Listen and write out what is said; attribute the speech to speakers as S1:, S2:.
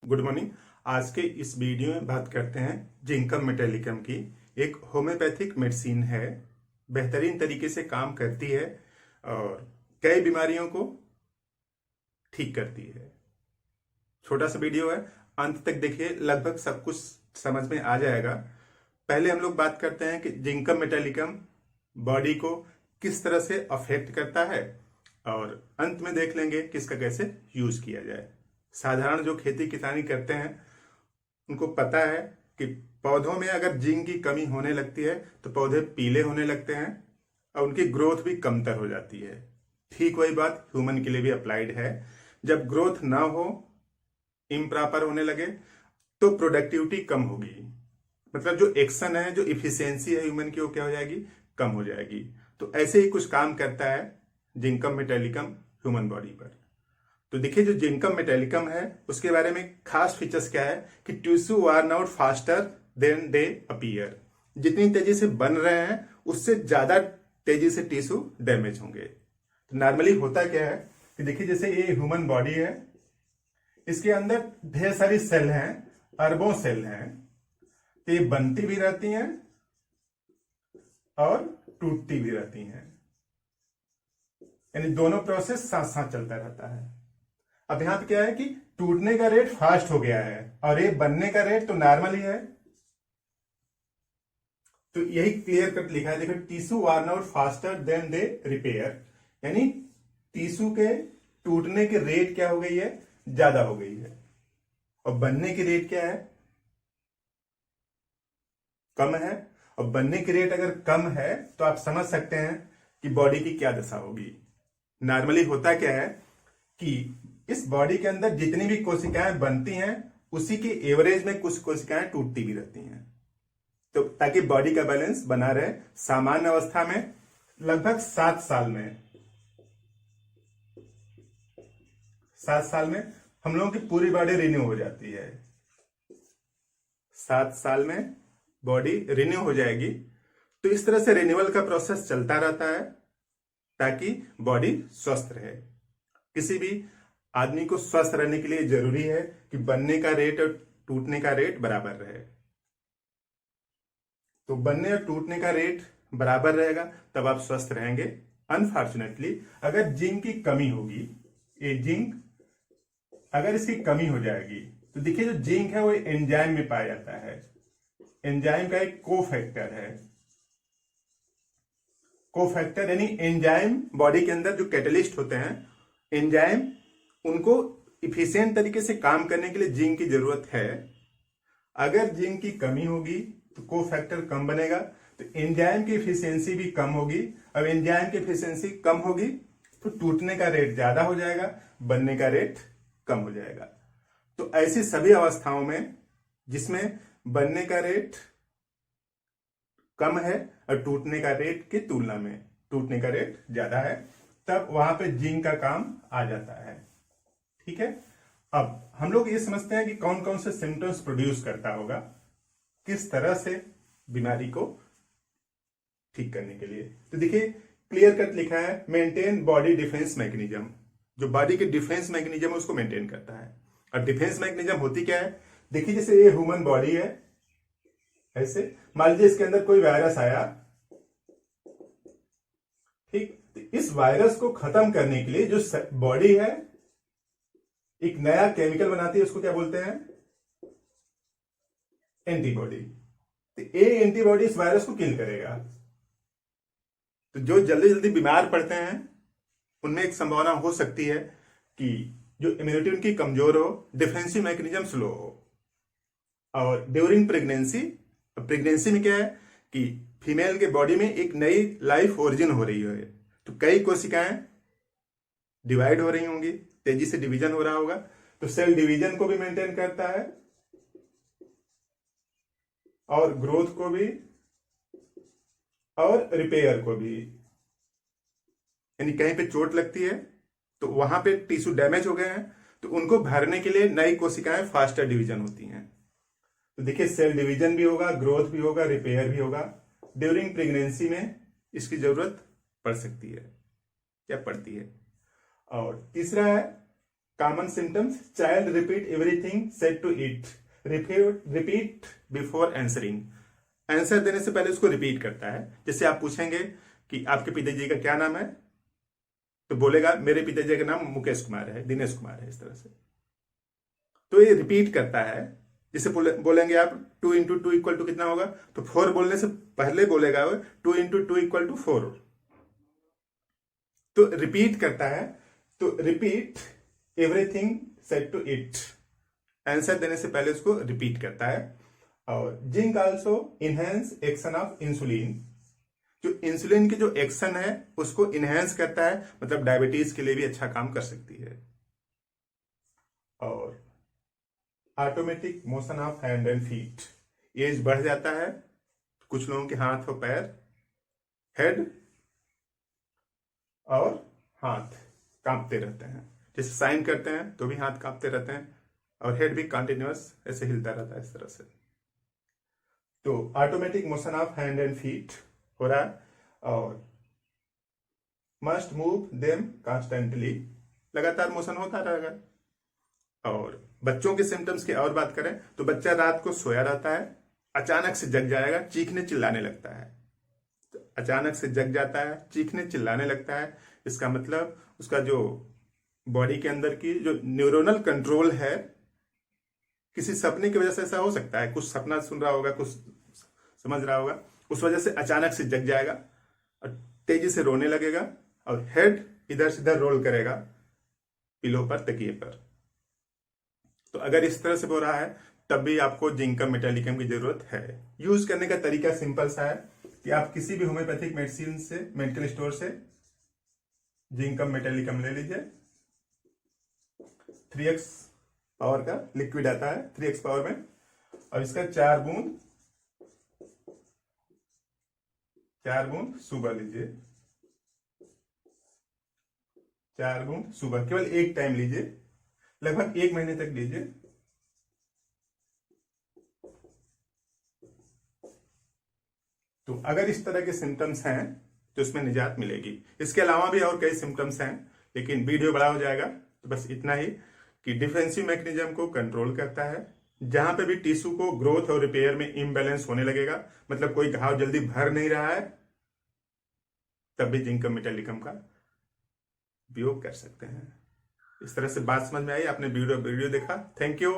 S1: Good morning. आज के इस वीडियो में बात करते हैं जिंकम मेटालिकम की। एक होम्योपैथिक मेडिसिन है, बेहतरीन तरीके से काम करती है और कई बीमारियों को ठीक करती है। छोटा सा वीडियो है, अंत तक देखिए, लगभग सब कुछ समझ में आ जाएगा। पहले हम लोग बात करते हैं कि जिंकम मेटालिकम बॉडी को किस तरह से अफेक्ट करता है और अंत में देख लेंगे कि इसका कैसे यूज किया जाए। साधारण जो खेती किसानी करते हैं उनको पता है कि पौधों में अगर जिंक की कमी होने लगती है तो पौधे पीले होने लगते हैं और उनकी ग्रोथ भी कमतर हो जाती है। ठीक वही बात ह्यूमन के लिए भी अप्लाइड है। जब ग्रोथ ना हो, इम्प्रॉपर होने लगे, तो प्रोडक्टिविटी कम होगी। मतलब जो एक्शन है, जो इफिशियंसी है ह्यूमन की, वो क्या हो जाएगी? कम हो जाएगी। तो ऐसे ही कुछ काम करता है जिंकम मेटालिकम ह्यूमन बॉडी पर। तो देखिए, जो जिंकम मेटालिकम है उसके बारे में खास फीचर्स क्या है कि tissue worn out faster than they appear. जितनी तेजी से बन रहे हैं उससे ज्यादा तेजी से टिश्यू डैमेज होंगे। तो नॉर्मली होता क्या है कि देखिए, जैसे ये ह्यूमन बॉडी है, इसके अंदर ढेर सारी सेल हैं, अरबों सेल हैं। तो ये बनती भी रहती हैं और टूटती भी रहती हैं, यानी दोनों प्रोसेस साथ साथ चलता रहता है। अब यहां पे क्या है कि टूटने का रेट फास्ट हो गया है और ये बनने का रेट तो नॉर्मल ही है। तो यही क्लियर कट लिखा है, देखो, tissue worn out faster than they repair, यानी टिश्यू के टूटने की रेट क्या हो गई है? ज्यादा हो गई है। और बनने की रेट क्या है? कम है। और बनने की रेट अगर कम है तो आप समझ सकते हैं कि बॉडी की क्या दशा होगी। नॉर्मली होता क्या है कि इस बॉडी के अंदर जितनी भी कोशिकाएं बनती हैं उसी के एवरेज में कुछ कोशिकाएं टूटती भी रहती हैं। तो ताकि बॉडी का बैलेंस बना रहे, सामान्य अवस्था में लगभग 7 साल में हम लोगों की पूरी बॉडी रिन्यू हो जाती है। 7 साल में बॉडी रिन्यू हो जाएगी। तो इस तरह से रिन्यूअल का प्रोसेस चलता रहता है ताकि बॉडी स्वस्थ रहे। किसी भी आदमी को स्वस्थ रहने के लिए जरूरी है कि बनने का रेट और टूटने का रेट बराबर रहे। तो बनने और टूटने का रेट बराबर रहेगा तब आप स्वस्थ रहेंगे। अनफॉर्चुनेटली अगर जिंक की कमी होगी, ये जिंक अगर इसकी कमी हो जाएगी, तो देखिए, जो जिंक है वो एंजाइम में पाया जाता है। एंजाइम का एक कोफैक्टर है। कोफैक्टर यानी एंजाइम बॉडी के अंदर जो कैटलिस्ट होते हैं, एंजाइम, उनको इफिशियंट तरीके से काम करने के लिए जिंक की जरूरत है। अगर जिंक की कमी होगी तो कोफैक्टर कम बनेगा, तो एंजाइम की इफिशियंसी भी कम होगी। अब एंजाइम की इफिशियंसी कम होगी तो टूटने का रेट ज्यादा हो जाएगा, बनने का रेट कम हो जाएगा। तो ऐसी सभी अवस्थाओं में जिसमें बनने का रेट कम है और टूटने का रेट की तुलना में टूटने का रेट ज्यादा है, तब वहां पे जिंक का काम आ जाता है। ठीक है। अब हम लोग ये समझते हैं कि कौन कौन से सिम्टम्स प्रोड्यूस करता होगा, किस तरह से बीमारी को ठीक करने के लिए। तो देखिए, क्लियर कट लिखा है, मेंटेन बॉडी डिफेंस मैकेनिज्म। जो बॉडी के डिफेंस मैकेनिज्म है उसको मेंटेन करता है। और डिफेंस मैकेनिज्म होती क्या है? देखिए, जैसे ये ह्यूमन बॉडी है, ऐसे मान लीजिए इसके अंदर कोई वायरस आया, ठीक, तो इस वायरस को खत्म करने के लिए जो बॉडी है एक नया केमिकल बनाती है, उसको क्या बोलते हैं? एंटीबॉडी। तो ये एंटीबॉडी इस वायरस को किल करेगा। तो जो जल्दी जल्दी बीमार पड़ते हैं उनमें एक संभावना हो सकती है कि जो इम्यूनिटी उनकी कमजोर हो, डिफेंसिव मैकेनिज्म स्लो हो। और ड्यूरिंग प्रेगनेंसी में क्या है कि फीमेल के बॉडी में एक नई लाइफ ओरिजिन हो रही है, तो कई कोशिकाएं डिवाइड हो रही होंगी, तेजी से डिवीजन हो रहा होगा। तो सेल डिवीजन को भी मेंटेन करता है और ग्रोथ को भी और रिपेयर को भी। यानी कहीं पे चोट लगती है तो वहां पे टिश्यू डैमेज हो गए हैं, तो उनको भरने के लिए नई कोशिकाएं फास्टर डिवीजन होती हैं। तो देखिए, सेल डिवीजन भी होगा, ग्रोथ भी होगा, रिपेयर भी होगा। ड्यूरिंग प्रेगनेंसी में इसकी जरूरत पड़ सकती है या पड़ती है। और तीसरा है common symptoms, child repeat everything said to it, repeat before answering, answer देने से पहले उसको रिपीट करता है। जैसे आप पूछेंगे कि आपके पिताजी का क्या नाम है, तो बोलेगा मेरे पिताजी का नाम मुकेश कुमार है, दिनेश कुमार है, इस तरह से। तो ये रिपीट करता है। जैसे बोलेंगे आप 2 इंटू टू इक्वल टू कितना होगा, तो 4 बोलने से पहले बोलेगा वो 2 इंटू टू इक्वल टू 4। तो रिपीट करता है। तो repeat everything said to it, answer देने से पहले उसको रिपीट करता है। और zinc also enhance action of insulin, जो इंसुलिन की जो एक्शन है उसको इनहेंस करता है, मतलब डायबिटीज के लिए भी अच्छा काम कर सकती है। और automatic motion of hand and feet, age बढ़ जाता है, कुछ लोगों के हाथ और पैर, हेड और हाथ कांपते रहते हैं, जैसे साइन करते हैं तो भी हाथ कांपते रहते हैं, और हेड भी कंटिन्यूअस ऐसे हिलता रहता है, इस तरह से। तो automatic motion of hand and feet हो रहा है। और मस्ट मूव देम कॉन्स्टेंटली, लगातार मोशन होता रहेगा। और बच्चों के सिम्टम्स की और बात करें तो बच्चा रात को सोया रहता है, अचानक से जग जाएगा, चीखने चिल्लाने लगता है। तो अचानक से जग जाता है, चीखने चिल्लाने लगता है, इसका मतलब उसका जो बॉडी के अंदर की जो न्यूरोनल कंट्रोल है, किसी सपने की वजह से ऐसा हो सकता है, कुछ सपना सुन रहा होगा, कुछ समझ रहा होगा, उस वजह से अचानक से जग जाएगा और तेजी से रोने लगेगा, और हेड इधर से इधर रोल करेगा पिलो पर, तकिए पर। तो अगर इस तरह से हो रहा है तब भी आपको जिंकम मेटालिकम की जरूरत है। यूज करने का तरीका सिंपल सा है कि आप किसी भी होम्योपैथिक मेडिसिन से, मेडिकल स्टोर से जिंकम मेटालिकम ले लीजिए। 3x पावर का लिक्विड आता है, 3x पावर में, और इसका 4 बूंद सुबह लीजिए, 4 बूंद सुबह, केवल एक टाइम लीजिए, लगभग 1 महीने तक लीजिए। तो अगर इस तरह के सिम्टम्स हैं तो इसमें निजात मिलेगी। इसके अलावा भी और कई सिम्टम्स हैं, लेकिन वीडियो बड़ा हो जाएगा, तो बस इतना ही कि डिफेंसिव मैकेनिज्म को कंट्रोल करता है। जहां पे भी टिश्यू को ग्रोथ और रिपेयर में इम्बैलेंस होने लगेगा, मतलब कोई घाव जल्दी भर नहीं रहा है, तब भी जिंकम मेटालिकम का उपयोग कर सकते हैं। इस तरह से बात समझ में आई, आपने वीडियो देखा, थैंक यू।